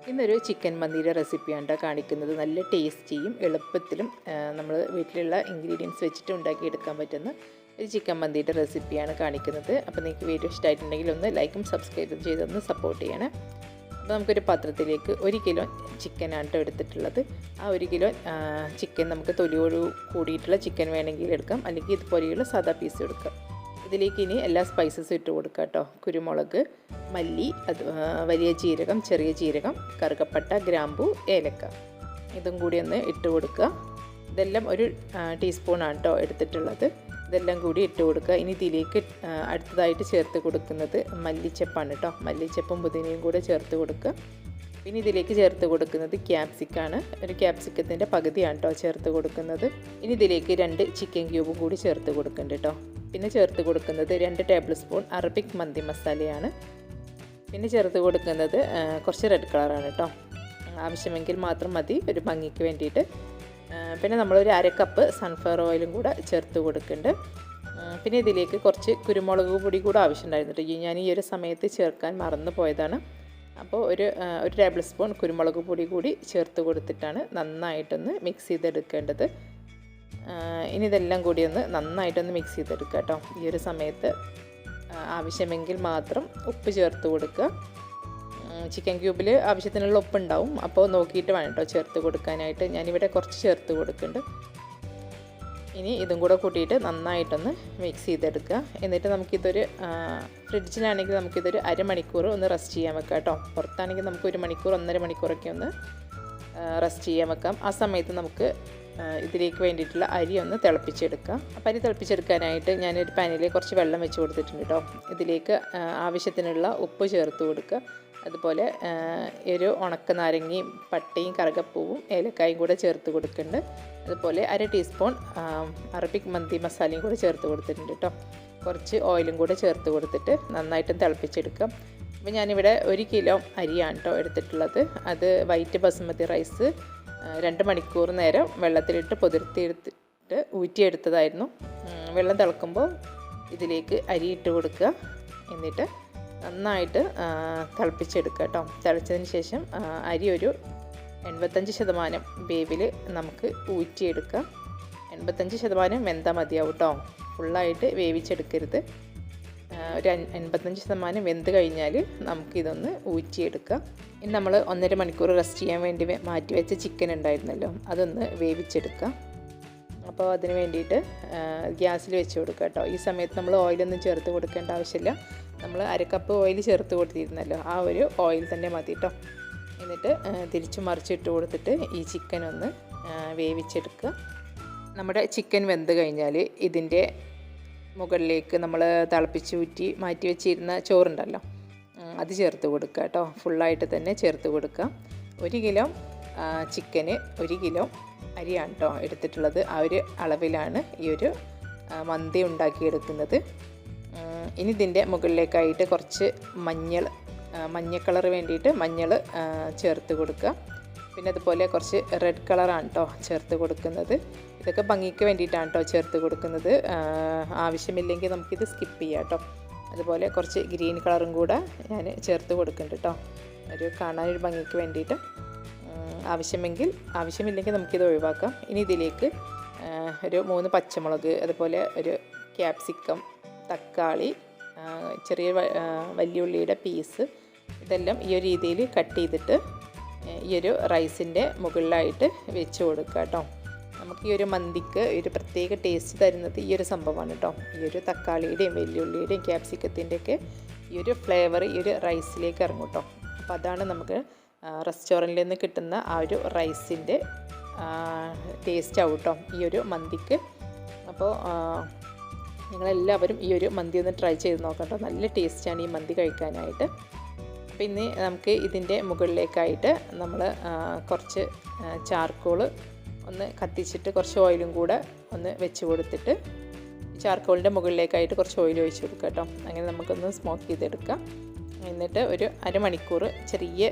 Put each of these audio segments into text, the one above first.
ഇന്നൊരു ചിക്കൻ മന്തിയുടെ റെസിപ്പിയാണ് കേട്ടോ കാണിക്കുന്നത്. നല്ല ടേസ്റ്റിയും എളുപ്പത്തിലും നമ്മൾ വീട്ടിലുള്ള ഇൻഗ്രീഡിയൻസ് വെച്ചിട്ട് ഉണ്ടാക്കിയെടുക്കാൻ പറ്റുന്ന ഒരു ചിക്കൻ മന്തിയുടെ റെസിപ്പിയാണ് കാണിക്കുന്നത്. അപ്പോൾ നിങ്ങൾക്ക് വീഡിയോ ഇഷ്ടമായിട്ടുണ്ടെങ്കിൽ ഒന്ന് ലൈക്കും സബ്സ്ക്രൈബും ചെയ്തൊന്ന് സപ്പോർട്ട് ചെയ്യണേ. അപ്പോൾ നമുക്കൊരു പാത്രത്തിലേക്ക് 1 കിലോ ചിക്കനാണ് കേട്ടോ എടുത്തിട്ടുള്ളത്. ആ 1 കിലോ ചിക്കൻ നമുക്ക് തൊലിയോട് കൂടിയിട്ടുള്ള ചിക്കൻ വേണമെങ്കിൽ എടുക്കാം, അല്ലെങ്കിൽ ഇതുപോലെയുള്ള സാദാ പീസ് എടുക്കാം. ഇതിലേക്ക് ഇനി എല്ലാ സ്പൈസസും ഇട്ട് കൊടുക്കുക കേട്ടോ. കുരുമുളക്, മല്ലി, വലിയ ജീരകം, ചെറിയ ജീരകം, കറുകപ്പട്ട, ഗ്രാമ്പൂ, ഏലക്ക, ഇതും കൂടി ഒന്ന് ഇട്ട് കൊടുക്കുക. ഇതെല്ലാം ഒരു ടീസ്പൂണാണ് കേട്ടോ എടുത്തിട്ടുള്ളത്. ഇതെല്ലാം കൂടി ഇട്ട് കൊടുക്കുക. ഇനി ഇതിലേക്ക് അടുത്തതായിട്ട് ചേർത്ത് കൊടുക്കുന്നത് മല്ലിച്ചപ്പാണ് കേട്ടോ. മല്ലിച്ചപ്പും പുതിനയും കൂടെ ചേർത്ത് കൊടുക്കുക. പിന്നെ ഇതിലേക്ക് ചേർത്ത് കൊടുക്കുന്നത് ക്യാപ്സിക്കാണ്. ഒരു ക്യാപ്സിക്കത്തിൻ്റെ പകുതിയാണ് കേട്ടോ ചേർത്ത് കൊടുക്കുന്നത്. ഇനി ഇതിലേക്ക് 2 ചിക്കൻ ക്യൂബും കൂടി ചേർത്ത് കൊടുക്കുന്നുണ്ട് കേട്ടോ. പിന്നെ ചേർത്ത് കൊടുക്കുന്നത് 2 ടേബിൾ സ്പൂൺ അറബിക് മന്തി മസാലയാണ്. പിന്നെ ചേർത്ത് കൊടുക്കുന്നത് കുറച്ച് റെഡ് കളറാണ് കേട്ടോ. ആവശ്യമെങ്കിൽ മാത്രം മതി ഒരു ഭംഗിക്ക് വേണ്ടിയിട്ട്. പിന്നെ നമ്മളൊരു 1/2 കപ്പ് സൺഫ്ലവർ ഓയിലും കൂടെ ചേർത്ത് കൊടുക്കുന്നുണ്ട്. പിന്നെ ഇതിലേക്ക് കുറച്ച് കുരുമുളക് പൊടി കൂടെ ആവശ്യമുണ്ടായിരുന്നു കേട്ടോ. ഞാൻ ഈ ഒരു സമയത്ത് ചേർക്കാൻ മറന്നു പോയതാണ്. അപ്പോൾ ഒരു ടേബിൾ സ്പൂൺ കുരുമുളക് പൊടി കൂടി ചേർത്ത് കൊടുത്തിട്ടാണ് നന്നായിട്ടൊന്ന് മിക്സ് ചെയ്തെടുക്കേണ്ടത്. ഇനി ഇതെല്ലാം കൂടി ഒന്ന് നന്നായിട്ടൊന്ന് മിക്സ് ചെയ്തെടുക്കുക കേട്ടോ. ഈ ഒരു സമയത്ത് ആവശ്യമെങ്കിൽ മാത്രം ഉപ്പ് ചേർത്ത് കൊടുക്കുക. ചിക്കൻ ക്യൂബിൽ ആവശ്യത്തിനുള്ള ഉപ്പുണ്ടാവും, അപ്പോൾ നോക്കിയിട്ട് വേണം കേട്ടോ ചേർത്ത് കൊടുക്കാനായിട്ട്. ഞാനിവിടെ കുറച്ച് ചേർത്ത് കൊടുക്കുന്നുണ്ട്. ഇനി ഇതും കൂടെ കൂട്ടിയിട്ട് നന്നായിട്ടൊന്ന് മിക്സ് ചെയ്തെടുക്കുക. എന്നിട്ട് നമുക്കിതൊരു ഫ്രിഡ്ജിലാണെങ്കിൽ നമുക്കിതൊരു അരമണിക്കൂർ ഒന്ന് റെസ്റ്റ് ചെയ്യാൻ വെക്കാം കേട്ടോ. പുറത്താണെങ്കിൽ നമുക്ക് 1 മണിക്കൂർ 1.5 മണിക്കൂറൊക്കെ ഒന്ന് റെസ്റ്റ് ചെയ്യാൻ വെക്കാം. ആ സമയത്ത് നമുക്ക് ഇതിലേക്ക് വേണ്ടിയിട്ടുള്ള അരി ഒന്ന് തിളപ്പിച്ചെടുക്കാം. അപ്പോൾ അരി തിളപ്പിച്ചെടുക്കാനായിട്ട് ഞാനൊരു പാനിൽ കുറച്ച് വെള്ളം വെച്ച് കൊടുത്തിട്ടുണ്ട് കേട്ടോ. ഇതിലേക്ക് ആവശ്യത്തിനുള്ള ഉപ്പ് ചേർത്ത് കൊടുക്കുക. അതുപോലെ ഒരു ഉണക്ക നാരങ്ങയും പട്ടയും കറുകപ്പൂവും ഏലക്കായും കൂടെ ചേർത്ത് കൊടുക്കുന്നുണ്ട്. അതുപോലെ 1/2 ടീസ്പൂൺ അറബിക് മന്തി മസാലയും കൂടെ ചേർത്ത് കൊടുത്തിട്ടുണ്ട് കേട്ടോ. കുറച്ച് ഓയിലും കൂടെ ചേർത്ത് കൊടുത്തിട്ട് നന്നായിട്ടും തിളപ്പിച്ചെടുക്കാം. അപ്പോൾ ഞാനിവിടെ 1 കിലോ അരിയാണ് കേട്ടോ എടുത്തിട്ടുള്ളത്. അത് വൈറ്റ് ബസുമതി റൈസ് 2 മണിക്കൂർ നേരം വെള്ളത്തിലിട്ട് പൊതിർത്തിയെടുത്തിട്ട് ഊറ്റിയെടുത്തതായിരുന്നു. വെള്ളം തിളക്കുമ്പോൾ ഇതിലേക്ക് അരി ഇട്ട് കൊടുക്കുക. എന്നിട്ട് നന്നായിട്ട് തിളപ്പിച്ചെടുക്കുക കേട്ടോ. തിളച്ചതിന് ശേഷം അരി ഒരു 85% വേവിൽ നമുക്ക് ഊറ്റിയെടുക്കാം. 85% വെന്താൽ മതിയാവും കേട്ടോ. ഫുള്ളായിട്ട് വേവിച്ചെടുക്കരുത്. ഒരു 85% വെന്ത് കഴിഞ്ഞാൽ നമുക്കിതൊന്ന് ഊറ്റിയെടുക്കാം. ഇനി നമ്മൾ 1.5 മണിക്കൂർ റെസ്റ്റ് ചെയ്യാൻ വേണ്ടി മാറ്റി വെച്ച ചിക്കൻ ഉണ്ടായിരുന്നല്ലോ, അതൊന്ന് വേവിച്ചെടുക്കാം. അപ്പോൾ അതിന് വേണ്ടിയിട്ട് ഗ്യാസിൽ വെച്ച് കൊടുക്കുക കേട്ടോ. ഈ സമയത്ത് നമ്മൾ ഓയിലൊന്നും ചേർത്ത് കൊടുക്കേണ്ട ആവശ്യമില്ല. നമ്മൾ 1/2 കപ്പ് ഓയിൽ ചേർത്ത് കൊടുത്തിരുന്നല്ലോ, ആ ഒരു ഓയിൽ തന്നെ മതി കേട്ടോ. എന്നിട്ട് തിരിച്ചു മറിച്ചിട്ട് കൊടുത്തിട്ട് ഈ ചിക്കൻ ഒന്ന് വേവിച്ചെടുക്കുക. നമ്മുടെ ചിക്കൻ വെന്ത് കഴിഞ്ഞാൽ ഇതിൻ്റെ മുകളിലേക്ക് നമ്മൾ തിളപ്പിച്ചൂറ്റി മാറ്റി വെച്ചിരുന്ന ചോറുണ്ടല്ലോ, അത് ചേർത്ത് കൊടുക്കുക കേട്ടോ. ഫുള്ളായിട്ട് തന്നെ ചേർത്ത് കൊടുക്കുക. 1 കിലോ ചിക്കന് 1 കിലോ അരിയാണ് കേട്ടോ എടുത്തിട്ടുള്ളത്. ആ ഒരു അളവിലാണ് ഈ ഒരു മന്തി ഉണ്ടാക്കിയെടുക്കുന്നത്. ഇനി ഇതിൻ്റെ മുകളിലേക്കായിട്ട് കുറച്ച് മഞ്ഞ കളർ വേണ്ടിയിട്ട് മഞ്ഞൾ ചേർത്ത് കൊടുക്കുക. പിന്നെ അതുപോലെ കുറച്ച് റെഡ് കളറാണ് കേട്ടോ ചേർത്ത് കൊടുക്കുന്നത്. ഇതൊക്കെ ഭംഗിക്ക് വേണ്ടിയിട്ടാണ് കേട്ടോ ചേർത്ത് കൊടുക്കുന്നത്. ആവശ്യമില്ലെങ്കിൽ നമുക്കിത് സ്കിപ്പ് ചെയ്യാം കേട്ടോ. അതുപോലെ കുറച്ച് ഗ്രീൻ കളറും കൂടെ ഞാൻ ചേർത്ത് കൊടുക്കുന്നുണ്ട് കേട്ടോ, ഒരു കാണാനൊരു ഭംഗിക്ക് വേണ്ടിയിട്ട്. ആവശ്യമില്ലെങ്കിൽ നമുക്കിത് ഒഴിവാക്കാം. ഇനി ഇതിലേക്ക് ഒരു 3 പച്ചമുളക്, അതുപോലെ ഒരു ക്യാപ്സിക്കം, തക്കാളി, ചെറിയ വലിയുള്ളിയുടെ പീസ്, ഇതെല്ലാം ഈ ഒരു രീതിയിൽ കട്ട് ചെയ്തിട്ട് ഈ ഒരു റൈസിൻ്റെ മുകളിലായിട്ട് വെച്ച് കൊടുക്കുക കേട്ടോ. നമുക്ക് ഈ ഒരു മന്തിക്ക് ഒരു പ്രത്യേക ടേസ്റ്റ് തരുന്നത് ഈ ഒരു സംഭവമാണ് കേട്ടോ. ഈ ഒരു തക്കാളിയുടെയും വലിയുള്ളിയുടെയും ക്യാപ്സിക്കത്തിൻ്റെയൊക്കെ ഈ ഒരു ഫ്ലേവർ ഈ ഒരു റൈസിലേക്ക് ഇറങ്ങും കേട്ടോ. അപ്പോൾ അതാണ് നമുക്ക് റെസ്റ്റോറൻറ്റിൽ നിന്ന് കിട്ടുന്ന ആ ഒരു റൈസിൻ്റെ ടേസ്റ്റ് ആവും കേട്ടോ ഈ ഒരു മന്തിക്ക്. അപ്പോൾ നിങ്ങളെല്ലാവരും ഈ ഒരു മന്തി ഒന്ന് ട്രൈ ചെയ്ത് നോക്കാം കേട്ടോ. നല്ല ടേസ്റ്റാണ് ഈ മന്തി കഴിക്കാനായിട്ട്. അപ്പോൾ ഇന്ന് നമുക്ക് ഇതിൻ്റെ മുകളിലേക്കായിട്ട് നമ്മൾ കുറച്ച് ചാർക്കോള് ഒന്ന് കത്തിച്ചിട്ട് കുറച്ച് ഓയിലും കൂടെ ഒന്ന് വെച്ച് കൊടുത്തിട്ട് ചാർക്കോളിൻ്റെ മുകളിലേക്കായിട്ട് കുറച്ച് ഓയിൽ ഒഴിച്ച് കൊടുക്കുക കേട്ടോ. അങ്ങനെ നമുക്കൊന്ന് സ്മോക്ക് ചെയ്തെടുക്കാം. എന്നിട്ട് ഒരു 1/2 മണിക്കൂർ ചെറിയ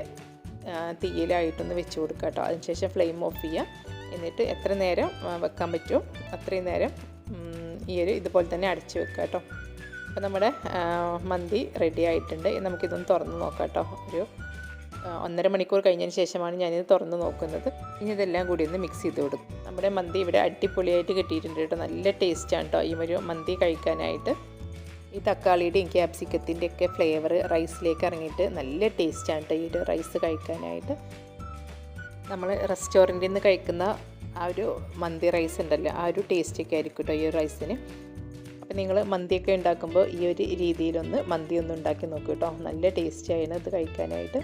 തീയിലായിട്ടൊന്ന് വെച്ച് കൊടുക്കുക കേട്ടോ. അതിനുശേഷം ഫ്ലെയിം ഓഫ് ചെയ്യുക. എന്നിട്ട് എത്ര നേരം വെക്കാൻ പറ്റുമോ അത്രയും നേരം ഇതുപോലെ തന്നെ അടച്ച് വെക്കുക കേട്ടോ. അപ്പോൾ നമ്മുടെ മന്തി റെഡി ആയിട്ടുണ്ട്. നമുക്കിതൊന്ന് തുറന്ന് നോക്കാം കേട്ടോ. ഒരു 1.5 മണിക്കൂർ കഴിഞ്ഞതിന് ശേഷമാണ് ഞാനിത് തുറന്ന് നോക്കുന്നത്. ഇനി ഇതെല്ലാം കൂടി ഒന്ന് മിക്സ് ചെയ്ത് കൊടുക്കും. നമ്മുടെ മന്തി ഇവിടെ അടിപൊളിയായിട്ട് കിട്ടിയിട്ടുണ്ട് കേട്ടോ. നല്ല ടേസ്റ്റാണ് കേട്ടോ ഈ ഒരു മന്തി കഴിക്കാനായിട്ട്. ഈ തക്കാളിയുടെയും ക്യാപ്സിക്കത്തിൻ്റെ ഒക്കെ ഫ്ലേവർ റൈസിലേക്ക് ഇറങ്ങിയിട്ട് നല്ല ടേസ്റ്റാണ് കേട്ടോ ഈ ഒരു റൈസ് കഴിക്കാനായിട്ട്. നമ്മൾ റെസ്റ്റോറൻറ്റിൽ നിന്ന് കഴിക്കുന്ന ആ ഒരു മന്തി റൈസ് ഉണ്ടല്ലോ, ആ ഒരു ടേസ്റ്റൊക്കെ ആയിരിക്കും കേട്ടോ ഈ ഒരു റൈസിന്. അപ്പോൾ നിങ്ങൾ മന്തിയൊക്കെ ഉണ്ടാക്കുമ്പോൾ ഈ ഒരു രീതിയിലൊന്ന് മന്തി ഒന്ന് ഉണ്ടാക്കി നോക്കൂ കേട്ടോ. നല്ല ടേസ്റ്റാണ് ഇത് കഴിക്കാനായിട്ട്.